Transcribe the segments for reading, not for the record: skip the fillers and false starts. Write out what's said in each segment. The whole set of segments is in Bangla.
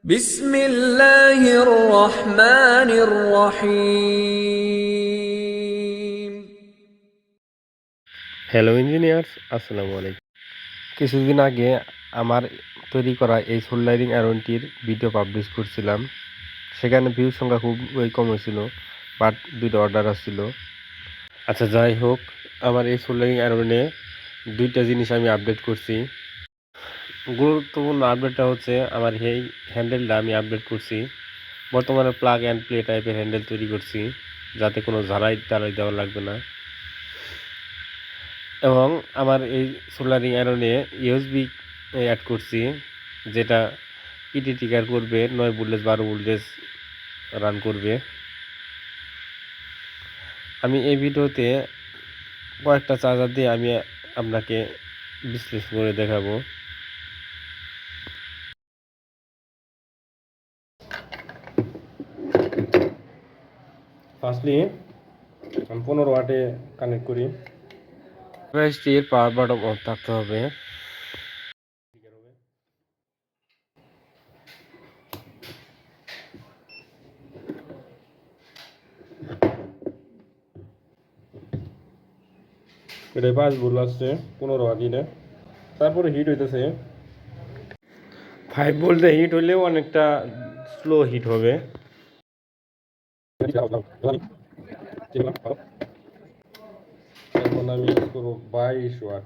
بسم الله الرحمن الرحيم হ্যালো ইঞ্জিনিয়ার্স, আসসালামু আলাইকুম। কিছুদিন আগে আমার তৈরি করা এই সোল্ডারিং আয়রনটির ভিডিও পাবলিশ করছিলাম। সেখানে ভিউ সংখ্যা খুবই কম হয়েছিল, বাট 2টা অর্ডার আসছিল। আচ্ছা, যাই হোক, আমার এই সোল্ডারিং আয়রনে 2টা জিনিস আমি আপডেট করছি। গুরুত্বপূর্ণ আপডেটটা হচ্ছে আমার এই হ্যান্ডেলটা আমি আপডেট করছি। বর্তমানে প্লাগ অ্যান্ড প্লে টাইপের হ্যান্ডেল তৈরি করছি, যাতে কোনো ঝালাই টালাই দেওয়া লাগবে না। এবং আমার এই সোল্ডারিং আয়রনে ইউএসবি অ্যাড করছি, যেটা পিটি ট্রিগার করবে, 9 ভোল্টেজ 12 ভোল্টেজ রান করবে। আমি এই ভিডিওতে কয়েকটা চার্জার দিয়ে আমি আপনাকে বিশ্লেষণ করে দেখাবো। ফার্স্টলি আমি 15 ওয়াটে কানেক্ট করি। ডিভাইসটির পাওয়ার বাটন অন থাকতে হবে। এটা 5 ভোল্ট আসছে 15 ওয়াট হিটে, তারপরে হিট হইতেছে 5 ভোল্টে। হিট হলেও অনেকটা স্লো হিট হবে। এখন আমি ইউজ করবো 22 ওয়াট।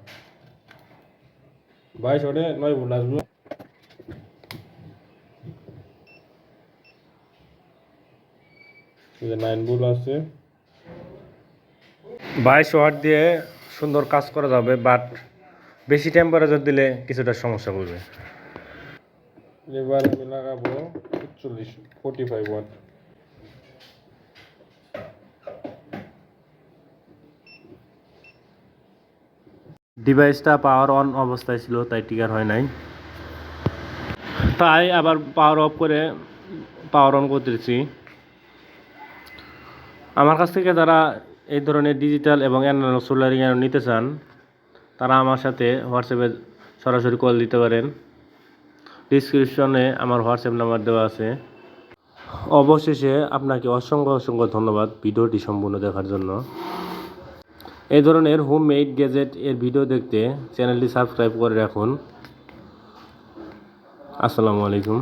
22 ওয়াটে 9 ভোল্ট আসবে। 9 ভোল্ট আসছে। 22 ওয়াট দিয়ে সুন্দর কাজ করা যাবে, বাট বেশি টেম্পারেচার দিলে কিছুটা সমস্যা করবে। এবার আমি লাগাবো 45 ওয়াট। ডিভাইসটা পাওয়ার অন অবস্থায় ছিল, তাই ট্রিগার হয় নাই। তাই আবার পাওয়ার অফ করে পাওয়ার অন করতেছি। আমার কাছ থেকে যারা এই ধরনের ডিজিটাল এবং অ্যানালগ সোল্ডারিং আয়রন নিতে চান, তারা আমার সাথে হোয়াটসঅ্যাপে সরাসরি কল দিতে পারেন। ডিসক্রিপশনে আমার হোয়াটসঅ্যাপ নাম্বার দেওয়া আছে। অবশেষে আপনাকে অসংখ্য ধন্যবাদ ভিডিওটি সম্পূর্ণ দেখার জন্য। এই ধরনের হোমমেড গ্যাজেট এর ভিডিও দেখতে চ্যানেলটি সাবস্ক্রাইব করে রাখুন। আসসালামু আলাইকুম।